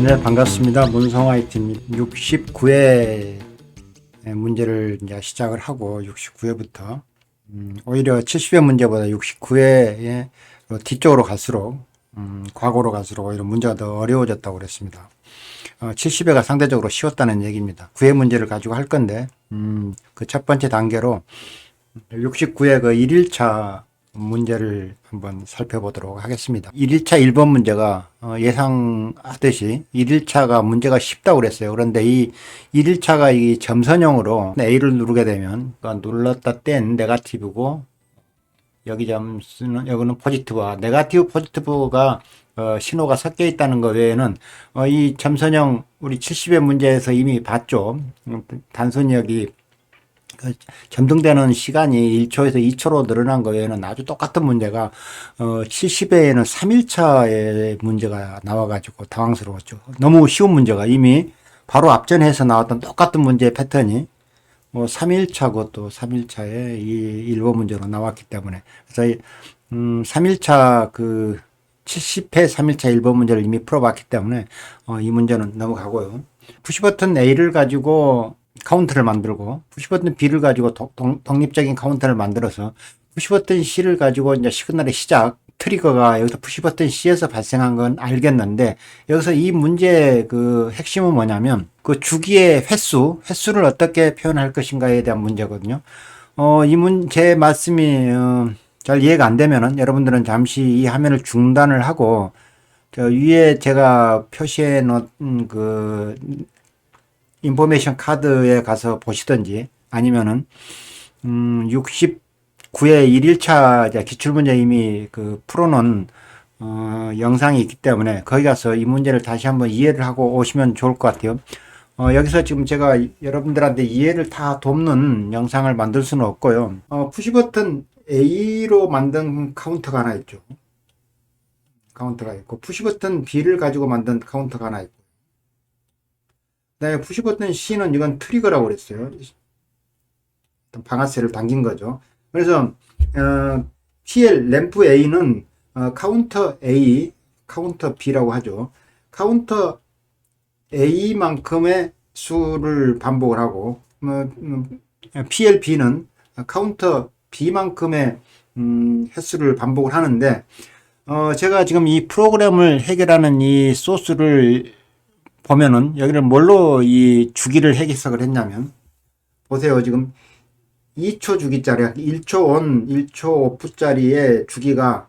네, 반갑습니다. 문성 IT입니다. 69회 문제를 이제 시작을 하고 69회부터 오히려 70회 문제보다 69회의 뒤쪽으로 갈수록 과거로 갈수록 오히려 문제가 더 어려워졌다고 그랬습니다. 70회가 상대적으로 쉬웠다는 얘기입니다. 9회 문제를 가지고 할 건데 그 첫 번째 단계로 69회 그 1일차 문제를 한번 살펴보도록 하겠습니다. 1일차 1번 문제가 예상하듯이 1일차가 문제가 쉽다고 그랬어요. 그런데 이 1일차가 이 점선형으로 A를 누르게 되면 그러니까 눌렀다 땐 네거티브고 여기 점수는 여기는 포지티브와 네거티브 포지티브가 신호가 섞여 있다는 것 외에는 이 점선형 우리 70회 문제에서 이미 봤죠. 단순히 여기 점등되는 시간이 1초에서 2초로 늘어난 거 외에는 아주 똑같은 문제가 70회에는 3일차의 문제가 나와가지고 당황스러웠죠. 너무 쉬운 문제가 이미 바로 앞전에서 나왔던 똑같은 문제의 패턴이 3일차고 또 3일차에 이 1번 문제로 나왔기 때문에 그래서 3일차 그 70회 3일차 1번 문제를 이미 풀어봤기 때문에 이 문제는 넘어가고요. 푸시버튼 A를 가지고 카운트를 만들고 푸시버튼 B를 가지고 독립적인 카운터를 만들어서 푸시버튼 C를 가지고 이제 시그널의 시작 트리거가 여기서 푸시버튼 C에서 발생한 건 알겠는데 여기서 이 문제의 그 핵심은 뭐냐면 그 주기의 횟수를 어떻게 표현할 것인가에 대한 문제거든요. 제 말씀이 잘 이해가 안 되면은 여러분들은 잠시 이 화면을 중단을 하고 저 위에 제가 표시해 놓은 그 인포메이션 카드에 가서 보시든지 아니면은 69회 1일차 기출문제 이미 그 풀어놓은 영상이 있기 때문에 거기 가서 이 문제를 다시 한번 이해를 하고 오시면 좋을 것 같아요. 여기서 지금 제가 여러분들한테 이해를 다 돕는 영상을 만들 수는 없고요. 푸시버튼 A로 만든 카운터가 하나 있죠. 카운터가 있고 푸시버튼 B를 가지고 만든 카운터가 하나 있고 그다음에 푸시버튼 C는 이건 트리거라고 그랬어요. 방아쇠를 당긴 거죠. 그래서 PL 램프 A는 카운터 A, 카운터 B라고 하죠. 카운터 A만큼의 수를 반복을 하고 PL B는 카운터 B만큼의 횟수를 반복을 하는데 제가 지금 이 프로그램을 해결하는 이 소스를 보면은 여기를 뭘로 이 주기를 해석을 했냐면 보세요. 지금 2초 주기짜리 1초 온 1초 오프짜리의 주기가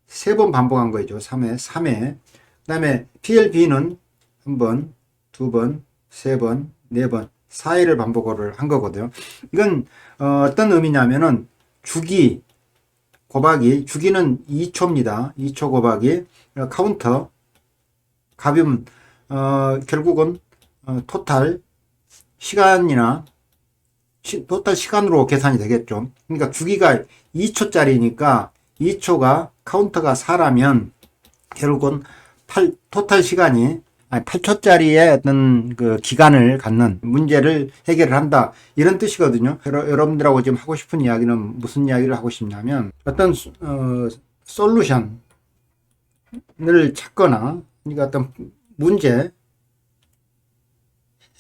세 번 반복한 거죠. 3회 그 다음에 PLB는 한 번, 두 번, 세 번, 네 번, 4회를 반복을 한 거거든요. 이건 어떤 의미냐면은 주기 곱하기 주기는 2초입니다. 2초 곱하기 카운터 값이면 결국은 토탈 시간이나 토탈 시간으로 계산이 되겠죠. 그러니까 주기가 2초짜리니까 2초가 카운터가 4라면 결국은 토탈 시간이 8초짜리의 어떤 그 기간을 갖는 문제를 해결을 한다. 이런 뜻이거든요. 여러분들하고 지금 하고 싶은 이야기는 무슨 이야기를 하고 싶냐면 어떤 솔루션을 찾거나 그러니까 어떤 문제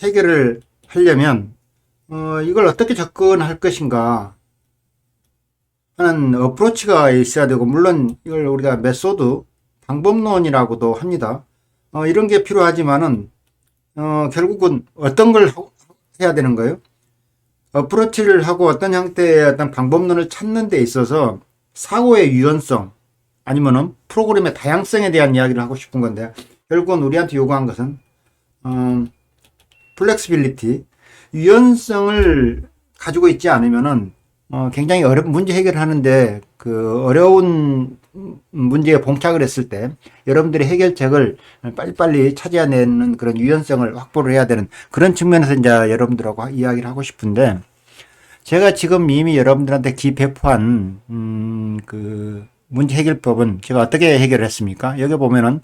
해결을 하려면 이걸 어떻게 접근할 것인가 하는 어프로치가 있어야 되고 물론 이걸 우리가 메소드 방법론이라고도 합니다. 이런 게 필요하지만은 결국은 어떤 걸 해야 되는 거예요? 어프로치를 하고 어떤 형태의 어떤 방법론을 찾는 데 있어서 사고의 유연성 아니면은 프로그램의 다양성에 대한 이야기를 하고 싶은 건데 결국은 우리한테 요구한 것은 플렉시빌리티 유연성을 가지고 있지 않으면은 굉장히 문제 해결을 하는데 그 어려운 문제에 봉착을 했을 때 여러분들의 해결책을 빨리빨리 찾아내는 그런 유연성을 확보를 해야 되는 그런 측면에서 이제 여러분들하고 이야기를 하고 싶은데 제가 지금 이미 여러분들한테 배포한 그 문제 해결법은 제가 어떻게 해결을 했습니까? 여기 보면은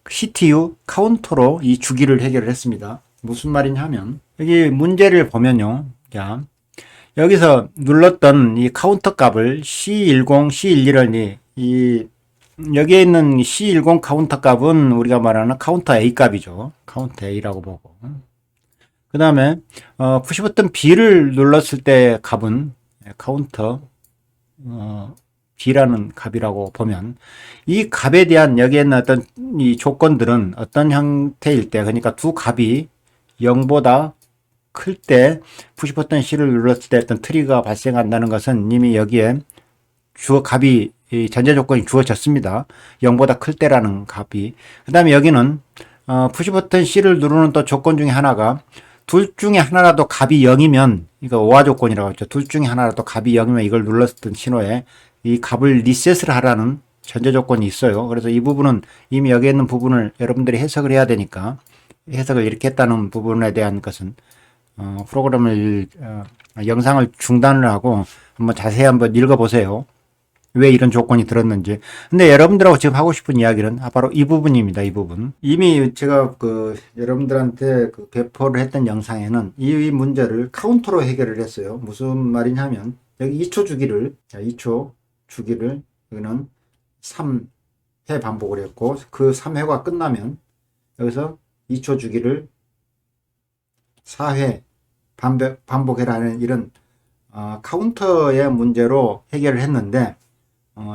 CTU 카운터로 이 주기를 해결을 했습니다. 무슨 말이냐 하면 여기 문제를 보면요. 자, 여기서 눌렀던 이 카운터 값을 C10, C11을 여기에 있는 C10 카운터 값은 우리가 말하는 카운터 A 값이죠. 카운터 A라고 보고. 그 다음에 푸시 버튼 B를 눌렀을 때 값은 카운터 B라는 값이라고 보면, 이 값에 대한 여기에 있는 어떤 이 조건들은 어떤 형태일 때, 그러니까 두 값이 0보다 클 때 푸시 버튼 C를 눌렀을 때 어떤 트리거가 발생한다는 것은 이미 여기에 값이 이 전제 조건이 주어졌습니다. 0보다 클 때라는 값이. 그 다음에 여기는 푸시 버튼 C를 누르는 또 조건 중에 하나가, 둘 중에 하나라도 값이 0이면, 이거 오화 조건이라고 했죠. 둘 중에 하나라도 값이 0이면 이걸 눌렀던 신호에 이 값을 리셋을 하라는 전제 조건이 있어요. 그래서 이 부분은 이미 여기에 있는 부분을 여러분들이 해석을 해야 되니까, 해석을 이렇게 했다는 부분에 대한 것은 프로그램을 영상을 중단을 하고 자세히 한번 읽어보세요. 왜 이런 조건이 들었는지. 근데 여러분들하고 지금 하고 싶은 이야기는 바로 이 부분입니다. 이 부분. 이미 제가 여러분들한테 배포를 했던 영상에는 이 문제를 카운터로 해결을 했어요. 무슨 말이냐면, 여기 2초 주기를, 2초 주기를 여기는 3회 반복을 했고, 그 3회가 끝나면 여기서 2초 주기를 4회 반복해라는 이런 카운터의 문제로 해결을 했는데,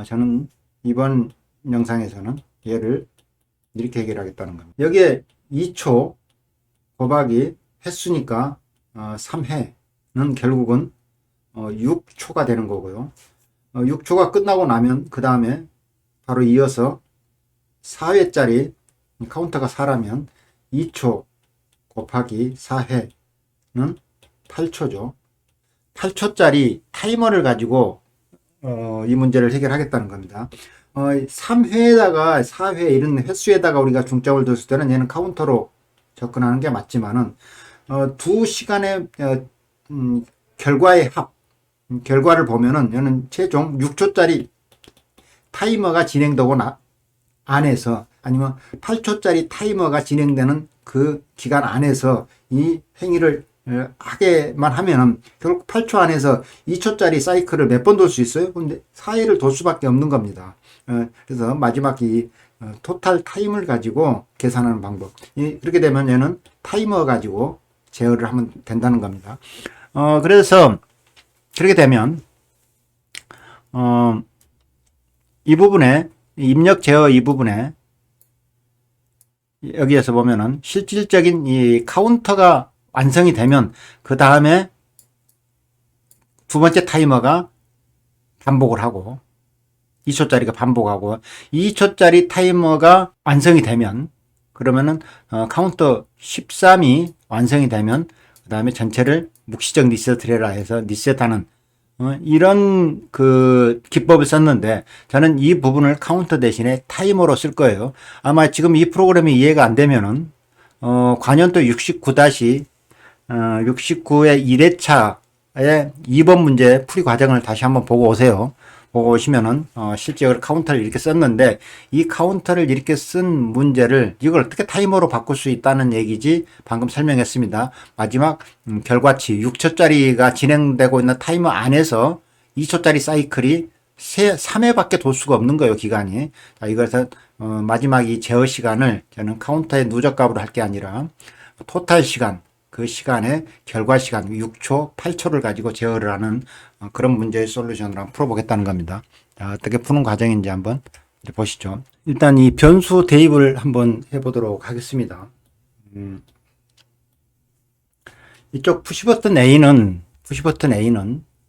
저는 이번 영상에서는 얘를 이렇게 해결하겠다는 겁니다. 여기에 2초 곱하기 횟수니까 3회는 결국은 6초가 되는 거고요. 6초가 끝나고 나면 그 다음에 바로 이어서 4회짜리, 카운터가 4라면 2초 곱하기 4회는 8초죠. 8초짜리 타이머를 가지고 이 문제를 해결하겠다는 겁니다. 3회에다가 4회 이런 횟수에다가 우리가 중점을 뒀을 때는 얘는 카운터로 접근하는 게 맞지만은 두 시간의 결과의 결과를 보면은 얘는 최종 6초짜리 타이머가 진행되고 안에서, 아니면 8초짜리 타이머가 진행되는 그 기간 안에서 이 행위를 하게만 하면은 결국 8초 안에서 2초짜리 사이클을 몇 번 돌 수 있어요? 근데 4회를 돌 수밖에 없는 겁니다. 그래서 마지막 이 토탈 타임을 가지고 계산하는 방법. 그렇게 되면 얘는 타이머 가지고 제어를 하면 된다는 겁니다. 그래서 그렇게 되면 이 부분에, 입력 제어 이 부분에 여기에서 보면은 실질적인 이 카운터가 완성이 되면 그 다음에 두 번째 타이머가 반복을 하고 2초짜리가 반복하고 2초짜리 타이머가 완성이 되면, 그러면은 카운터 13이 완성이 되면 그 다음에 전체를 묵시적 리셋을 해라 해서 리셋하는 이런 기법을 썼는데, 저는 이 부분을 카운터 대신에 타이머로 쓸 거예요. 아마 지금 이 프로그램이 이해가 안 되면은 관연도 69-69의 1회차의 2번 문제 풀이 과정을 다시 한번 보고 오세요. 보고 오시면은 실제 카운터를 이렇게 썼는데, 이 카운터를 이렇게 쓴 문제를 이걸 어떻게 타이머로 바꿀 수 있다는 얘기지 방금 설명했습니다. 마지막 결과치 6초짜리가 진행되고 있는 타이머 안에서 2초짜리 사이클이 3회밖에 돌 수가 없는 거예요, 기간이. 자, 이것은 마지막 이 제어 시간을 저는 카운터의 누적값으로 할 게 아니라 토탈 시간, 그 시간의 결과 시간 6초, 8초를 가지고 제어를 하는 그런 문제의 솔루션을 한번 풀어보겠다는 겁니다. 자, 어떻게 푸는 과정인지 한번 보시죠. 일단 이 변수 대입을 한번 해보도록 하겠습니다. 이쪽 푸시버튼 A는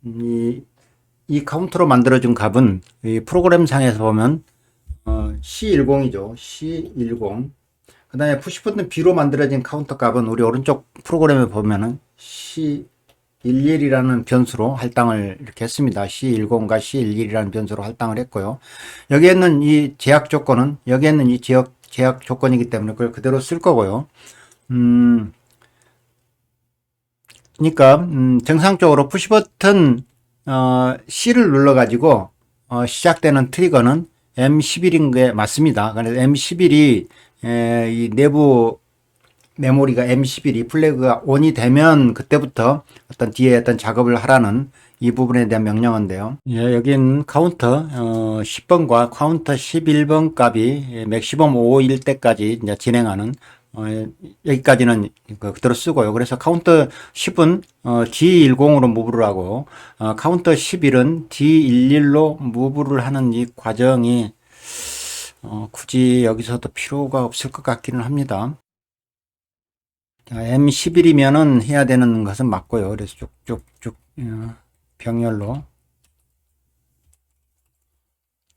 이 카운터로 만들어준 값은 이 프로그램 상에서 보면 C10이죠. C10. 그 다음에 푸시버튼 B로 만들어진 카운터 값은 우리 오른쪽 프로그램에 보면은 C11이라는 변수로 할당을 이렇게 했습니다. C10과 C11이라는 변수로 할당을 했고요. 여기에 있는 이 제약 조건은, 여기에 있는 이 제약 조건이기 때문에 그걸 그대로 쓸 거고요. 그러니까 정상적으로 푸시버튼 C를 눌러가지고 시작되는 트리거는 M11인 게 맞습니다. 그래서 M11이 이 내부 메모리가 M11이 플래그가 ON이 되면 그때부터 어떤 뒤에 어떤 작업을 하라는 이 부분에 대한 명령어인데요. 예, 여긴 카운터 10번과 카운터 11번 값이 맥시멈 5일 때까지 이제 진행하는 여기까지는 그대로 쓰고요. 그래서 카운터 10은 D10으로 무브를 하고 카운터 11은 D11로 무브를 하는 이 과정이 굳이 여기서도 필요가 없을 것 같기는 합니다. M11이면은 해야 되는 것은 맞고요. 그래서 쭉쭉쭉 병렬로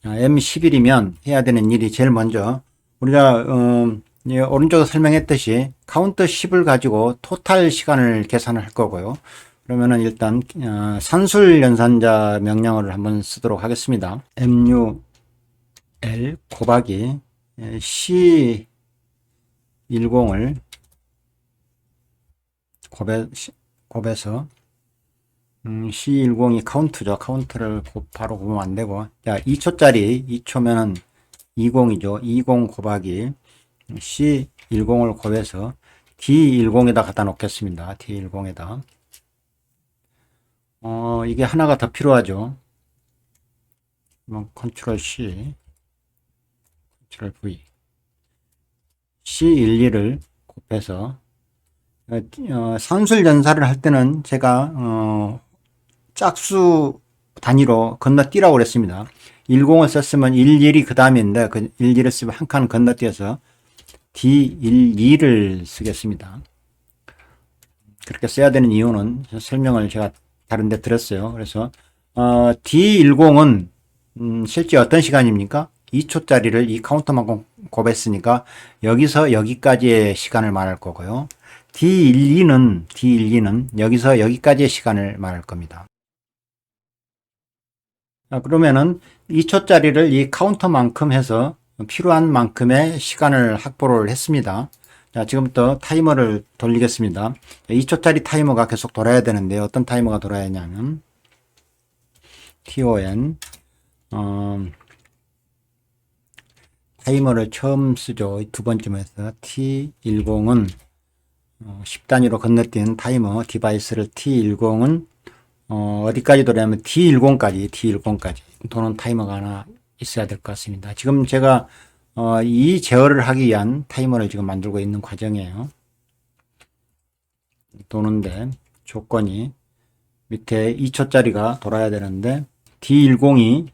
M11이면 해야 되는 일이 제일 먼저 우리가 오른쪽에 설명했듯이 카운터 10을 가지고 토탈 시간을 계산을 할 거고요. 그러면은 일단 산술 연산자 명령어를 한번 쓰도록 하겠습니다. MUL 곱하기 C10을 곱해서 C10이 카운트죠. 카운트를 바로 보면 안 되고, 자, 2초짜리 2초면은 20이죠. 20 곱하기 C10을 곱해서 D10에다 갖다 놓겠습니다. D10에다. 이게 하나가 더 필요하죠. 컨트롤 C, 컨트롤 V. C12를 곱해서 산술 연산을 할 때는 제가 짝수 단위로 건너뛰라고 그랬습니다. 10을 썼으면 11이 그 다음인데 그 11을 쓰면 한 칸 건너뛰어서 D12를 쓰겠습니다. 그렇게 써야 되는 이유는 설명을 제가 다른 데 들었어요. 그래서 D10은 실제 어떤 시간입니까? 2초짜리를 이 카운터만큼 곱했으니까 여기서 여기까지의 시간을 말할 거고요. D12는 여기서 여기까지의 시간을 말할 겁니다. 그러면은 2초짜리를 이 카운터만큼 해서 필요한 만큼의 시간을 확보를 했습니다. 자, 지금부터 타이머를 돌리겠습니다. 2초짜리 타이머가 계속 돌아야 되는데 어떤 타이머가 돌아야 하냐면 TON 타이머를 처음 쓰죠. 두 번쯤에서 T10은 10단위로 건너뛴 타이머 디바이스를 T10은 어디까지 돌아야면 D10까지 도는 타이머가 하나 있어야 될 것 같습니다. 지금 제가 이 제어를 하기 위한 타이머를 지금 만들고 있는 과정이에요. 도는데 조건이 밑에 2초짜리가 돌아야 되는데 D10이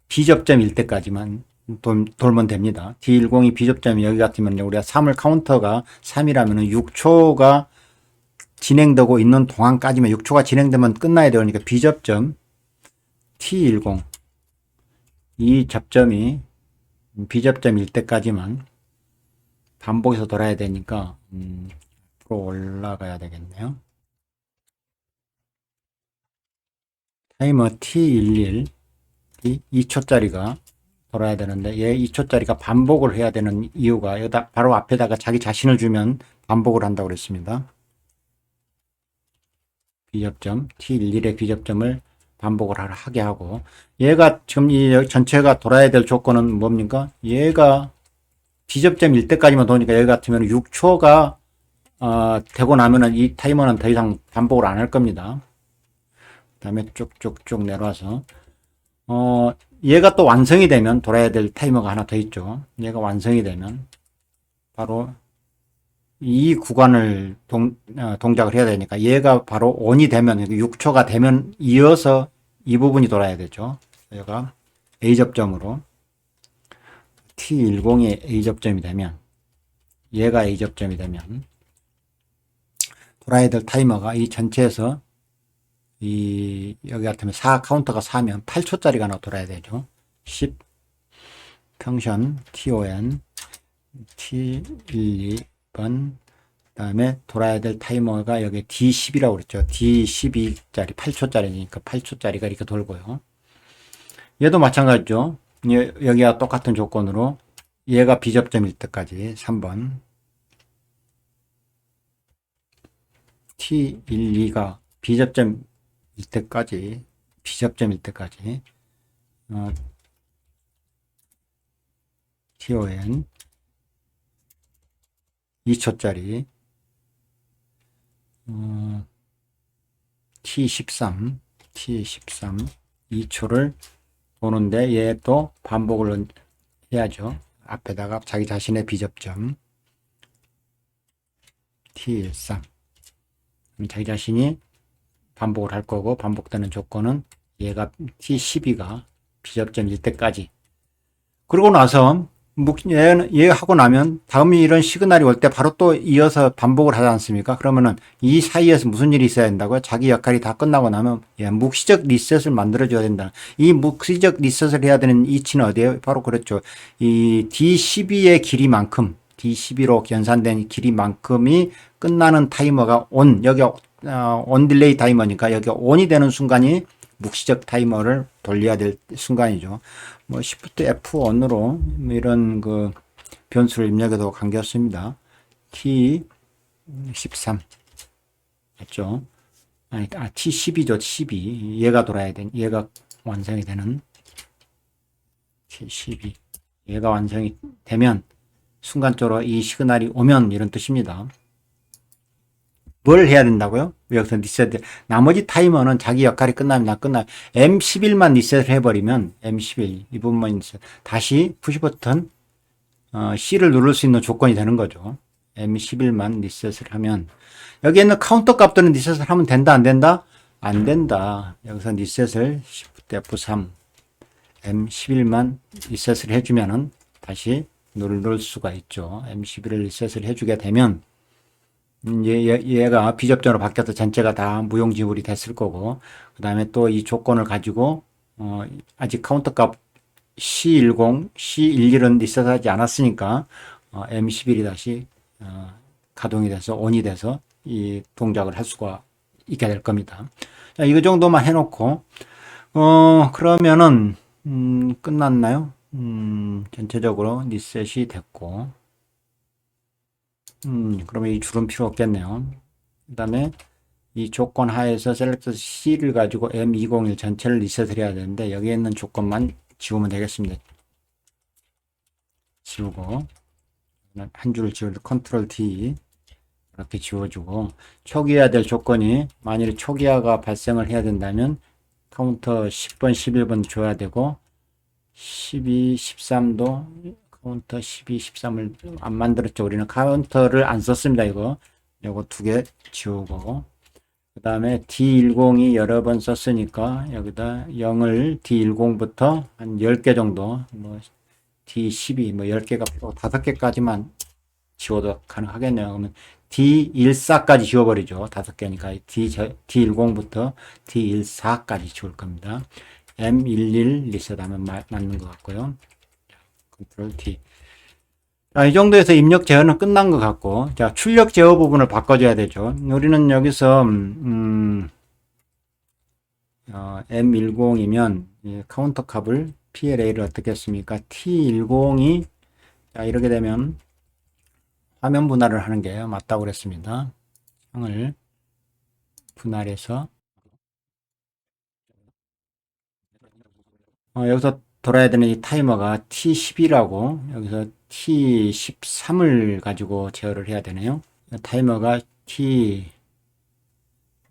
비접점일 때까지만 돌면 됩니다. D10이 비접점이 여기 같으면 우리가 3을 카운터가 3이라면 6초가 진행되고 있는 동안까지만 6초가 진행되면 끝나야 되니까 비접점 T10 이 접점이 비접점일 때까지만 반복해서 돌아야 되니까 앞으로 올라가야 되겠네요. 타이머 T11이 2초짜리가 돌아야 되는데 얘 2초짜리가 반복을 해야 되는 이유가 여기다 바로 앞에다가 자기 자신을 주면 반복을 한다고 그랬습니다. 비접점 T11의 비접점을 반복을 하게 하고 얘가 지금 이 전체가 돌아야 될 조건은 뭡니까? 얘가 비접점일 때까지만 도니까 여기 같으면 6초가 되고 나면은 이 타이머는 더 이상 반복을 안 할 겁니다. 그 다음에 쭉쭉쭉 내려와서 얘가 또 완성이 되면 돌아야 될 타이머가 하나 더 있죠. 얘가 완성이 되면 바로 이 구간을 동작을 해야 되니까 얘가 바로 ON이 되면 6초가 되면 이어서 이 부분이 돌아야 되죠. 얘가 A접점으로 T10이 A접점이 되면 얘가 A접점이 되면 돌아야 될 타이머가 이 전체에서 여기 같으면 4 카운터가 4면 8초짜리가 하나 돌아야 되죠. 10 펑션 TON T12번 다음에 돌아야 될 타이머가 여기 D10이라고 그랬죠. D12짜리 8초짜리니까 8초짜리가 이렇게 돌고요. 얘도 마찬가지죠. 여기와 똑같은 조건으로 얘가 비접점일 때까지 3번 T12가 비접점일 때까지 TON 2초짜리 T13 2초를 도는데 얘 또 반복을 해야죠. 앞에다가 자기 자신의 비접점 T13 자기 자신이 반복을 할 거고, 반복되는 조건은 얘가 T12가 비접점일 때까지. 그러고 나서 얘 하고 나면 다음에 이런 시그널이 올 때 바로 또 이어서 반복을 하지 않습니까? 그러면은 이 사이에서 무슨 일이 있어야 된다고요? 자기 역할이 다 끝나고 나면 묵시적 리셋을 만들어줘야 된다. 이 묵시적 리셋을 해야 되는 이치는 어디에요? 바로 그렇죠. 이 D12의 길이만큼, D12로 연산된 길이만큼이 끝나는 타이머가 여기 온 딜레이 타이머니까 여기 온이 되는 순간이 묵시적 타이머를 돌려야 될 순간이죠. 뭐 Shift F1으로 이런 그 변수를 입력해도 관계없습니다. T13 맞죠? T12죠. 12 얘가 돌아야 돼. 얘가 완성이 되는 T12 얘가 완성이 되면 순간적으로 이 시그널이 오면 이런 뜻입니다. 뭘 해야 된다고요? 여기서 리셋. 나머지 타이머는 자기 역할이 끝나면 끝나요. M11만 리셋을 해버리면 M11 이 부분만 리셋. 다시 푸시 버튼 C를 누를 수 있는 조건이 되는 거죠. M11만 리셋을 하면 여기에 있는 카운터 값들은 리셋을 하면 된다 안 된다? 안 된다. 여기서 리셋을 Shift F3 M11만 리셋을 해주면은 다시 누를 수가 있죠. M11을 리셋을 해주게 되면 얘가 비접점으로 바뀌어서 전체가 다 무용지물이 됐을 거고, 그 다음에 또 이 조건을 가지고 아직 카운터 값 C10, C11은 리셋하지 않았으니까 M11이 다시 가동이 돼서 온이 돼서 이 동작을 할 수가 있게 될 겁니다. 자, 이거 정도만 해놓고 그러면은 끝났나요? 전체적으로 리셋이 됐고, 그러면 이 줄은 필요 없겠네요. 그 다음에 이 조건 하에서 셀렉트 C를 가지고 M201 전체를 리셋을 해야 되는데 여기에 있는 조건만 지우면 되겠습니다. 지우고 한 줄을 지워도 컨트롤 D 이렇게 지워주고, 초기화해야 될 조건이 만일 초기화가 발생을 해야 된다면 카운터 10번 11번 줘야 되고, 12 13도 카운터 12, 13을 안 만들었죠. 우리는 카운터를 안 썼습니다. 요거 두 개 지우고, 그 다음에 D10이 여러 번 썼으니까 여기다 0을 D10부터 한 10개 정도, 뭐 D12 뭐 10개가 필요, 5개까지만 지워도 가능하겠네요. 그러면 D14까지 지워버리죠. 5개니까 D10부터 D14까지 지울 겁니다. M11 리셋하면 맞는 것 같고요. 컨트롤 T. 자, 이 정도에서 입력 제어는 끝난 것 같고, 자, 출력 제어 부분을 바꿔줘야 되죠. 우리는 여기서 M10이면 카운터 값을 PLA를 어떻게 했습니까? T10이 자, 이렇게 되면 화면 분할을 하는 게 맞다고 그랬습니다. 창을 분할해서 여기서 돌아야 되는 이 타이머가 T10이라고 여기서 T13을 가지고 제어를 해야 되네요. 타이머가 T11이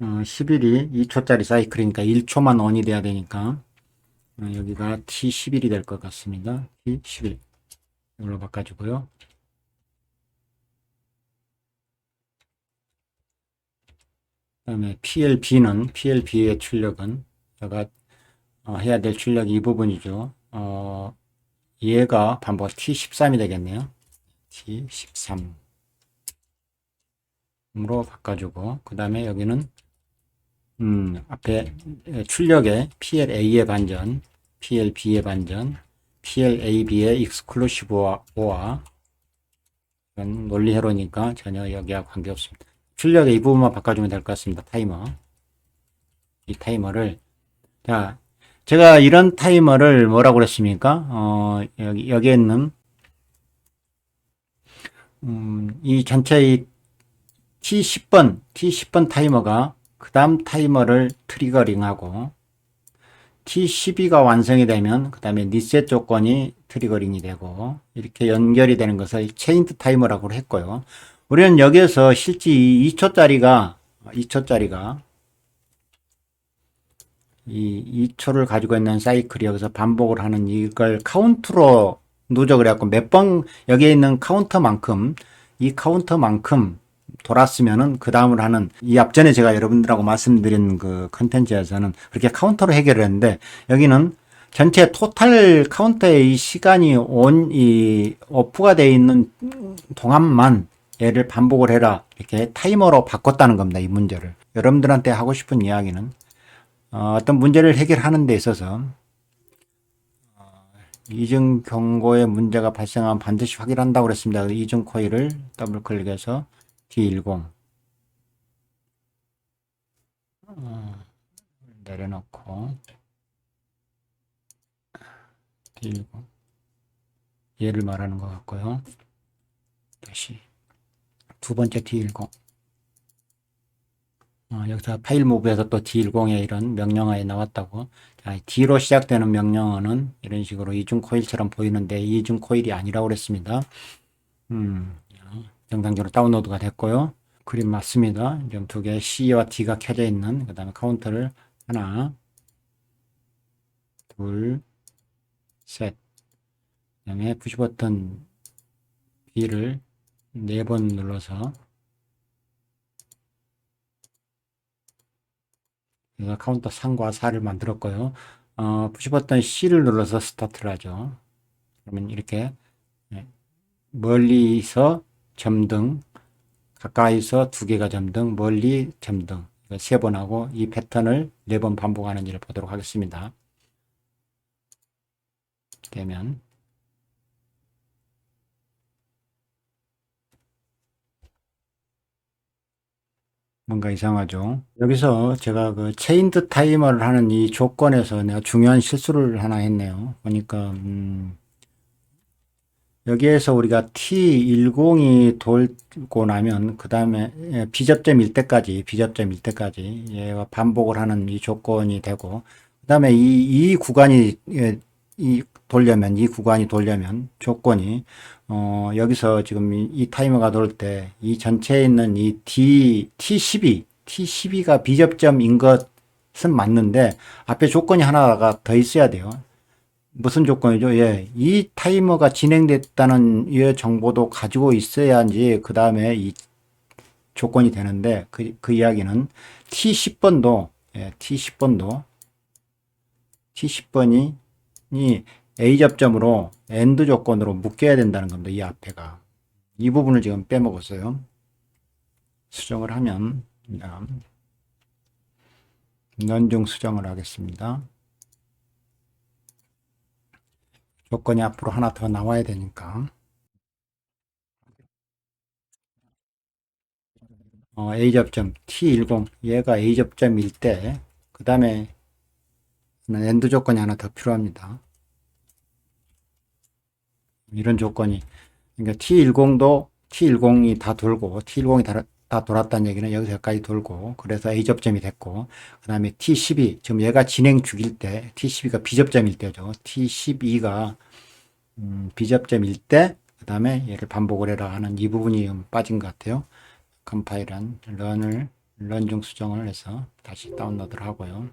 2초짜리 사이클이니까 1초만 온이 돼야 되니까 여기가 T11이 될 것 같습니다. T11 이걸로 바꿔주고요. 그 다음에 PLB의 출력은 제가 해야 될 출력이 이 부분이죠. 얘가 반복 T13이 되겠네요. T13으로 바꿔주고, 그 다음에 여기는 앞에 출력에 PLA의 반전, PLB의 반전, PLAB의 익스클루시브 오와 이건 논리회로니까 전혀 여기와 관계없습니다. 출력의 이 부분만 바꿔주면 될 것 같습니다. 타이머. 이 타이머를 자, 제가 이런 타이머를 뭐라고 그랬습니까? 여기에 있는 이 전체의 T10번 타이머가 그 다음 타이머를 트리거링하고, T12가 완성이 되면 그 다음에 리셋 조건이 트리거링이 되고, 이렇게 연결이 되는 것을 체인드 타이머라고 했고요. 우리는 여기에서 실제 2초짜리가 이 2초를 가지고 있는 사이클이 여기서 반복을 하는 이걸 카운트로 누적을 해갖고 몇 번 여기에 있는 카운터만큼 이 카운터만큼 돌았으면은 그 다음을 하는 이 앞전에 제가 여러분들하고 말씀드린 그 컨텐츠에서는 그렇게 카운터로 해결을 했는데 여기는 전체 토탈 카운터의 이 시간이 이 오프가 되어 있는 동안만 얘를 반복을 해라 이렇게 타이머로 바꿨다는 겁니다. 이 문제를 여러분들한테 하고 싶은 이야기는 어떤 문제를 해결하는 데 있어서 이중 경고의 문제가 발생하면 반드시 확인한다고 그랬습니다. 이중 코일을 더블 클릭해서 D10 내려놓고 D10 얘를 말하는 것 같고요. 다시 두 번째 D10 여기서 파일 모브에서 또 D10에 이런 명령어에 나왔다고. 자, D로 시작되는 명령어는 이런 식으로 이중 코일처럼 보이는데 이중 코일이 아니라고 그랬습니다. 정상적으로 다운로드가 됐고요. 그림 맞습니다. 지금 두 개 C와 D가 켜져 있는 그 다음에 카운터를 하나 둘 셋 그 다음에 푸시 버튼 B를 4번 눌러서 그래서 카운터 3과 4를 만들었고요. 푸시 버튼 C를 눌러서 스타트를 하죠. 그러면 이렇게 멀리서 점등, 가까이서 2개가 점등, 멀리 점등 3번 하고 이 패턴을 4번 반복하는지를 보도록 하겠습니다. 되면 뭔가 이상하죠. 여기서 제가 그 체인드 타이머를 하는 이 조건에서 내가 중요한 실수를 하나 했네요. 보니까 여기에서 우리가 T10이 돌고 나면 그 다음에 비접점일 때까지 얘가 반복을 하는 이 조건이 되고 그 다음에 이 구간이 이 구간이 돌려면 조건이 여기서 지금 이 타이머가 돌 때 이 전체에 있는 이 T12가 비접점인 것은 맞는데 앞에 조건이 하나가 더 있어야 돼요. 무슨 조건이죠? 예, 이 타이머가 진행됐다는 이 정보도 가지고 있어야지 그 다음에 이 조건이 되는데 그 이야기는 T10번도 T10번이 A 접점으로 AND 조건으로 묶여야 된다는 겁니다. 이 앞에가 이 부분을 지금 빼먹었어요. 수정을 하면 넌중 수정을 하겠습니다. 조건이 앞으로 하나 더 나와야 되니까 A 접점 T10 얘가 A 접점일 때 그 다음에 AND 조건이 하나 더 필요합니다. 이런 조건이 그러니까 T10이 다 돌고 T10이 다 돌았다는 얘기는 여기서 여기까지 돌고 그래서 A 접점이 됐고 그 다음에 T12 지금 얘가 진행 중일 때 T12가 B접점일 때죠. T12가 B접점일 때 그 다음에 얘를 반복을 해라 하는 이 부분이 빠진 것 같아요. 컴파일한 런 중 수정을 해서 다시 다운로드를 하고요.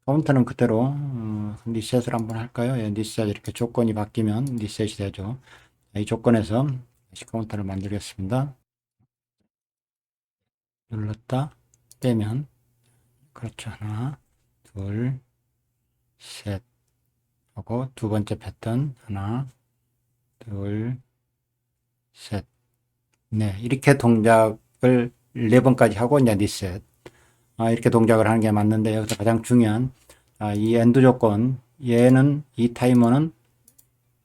카운터는 그대로 리셋을 한번 할까요? 예, 리셋 이렇게 조건이 바뀌면 리셋이 되죠. 이 조건에서 다시 카운터를 만들겠습니다. 눌렀다 빼면 그렇죠. 하나 둘 셋 하고 두 번째 패턴 하나 둘 셋 네, 이렇게 동작을 4번까지 하고 이제 리셋 이렇게 동작을 하는 게 맞는데 여기서 가장 중요한 이 엔드 조건 얘는 이 타이머는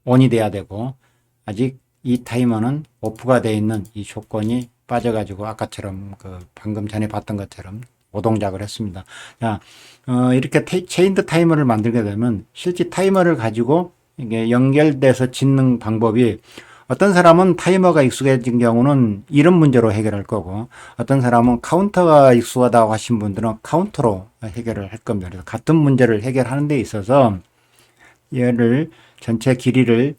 ON이 돼야 되고 아직 이 타이머는 오프가 되어 있는 이 조건이 빠져가지고 아까처럼 그 방금 전에 봤던 것처럼 오동작을 했습니다. 자, 이렇게 체인드 타이머를 만들게 되면 실제 타이머를 가지고 이게 연결돼서 짓는 방법이 어떤 사람은 타이머가 익숙해진 경우는 이런 문제로 해결할 거고 어떤 사람은 카운터가 익숙하다고 하신 분들은 카운터로 해결을 할 겁니다. 그래서 같은 문제를 해결하는 데 있어서 얘를 전체 길이를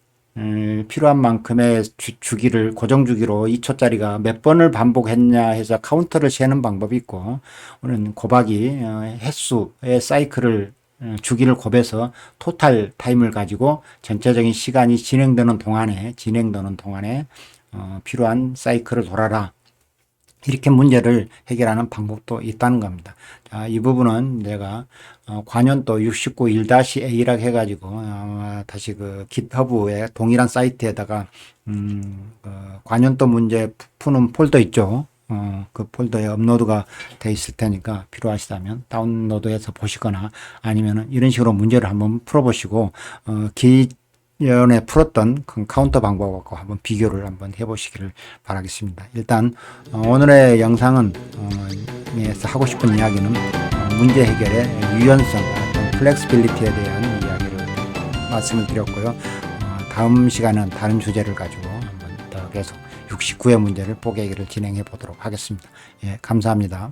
필요한 만큼의 주기를 고정 주기로 2초짜리가 몇 번을 반복했냐 해서 카운터를 세는 방법이 있고, 오늘 곱하기 횟수의 사이클을 주기를 곱해서 토탈 타임을 가지고 전체적인 시간이 진행되는 동안에 필요한 사이클을 돌아라. 이렇게 문제를 해결하는 방법도 있다는 겁니다. 자, 이 부분은 내가 관연도 69 1-A라고 해가지고 다시 그 깃허브의 동일한 사이트에다가 그 관연도 문제 푸는 폴더 있죠. 그 폴더에 업로드가 돼 있을 테니까 필요하시다면 다운로드해서 보시거나 아니면은 이런 식으로 문제를 한번 풀어보시고 기존에 풀었던 그 카운터 방법하고 한번 비교를 한번 해보시기를 바라겠습니다. 일단 오늘의 영상은 에서 하고 싶은 이야기는 문제 해결의 유연성, 플렉시빌리티에 대한 이야기를 말씀을 드렸고요. 다음 시간은 다른 주제를 가지고 한번 더 계속 69의 문제를 뽀개기를 진행해 보도록 하겠습니다. 예, 감사합니다.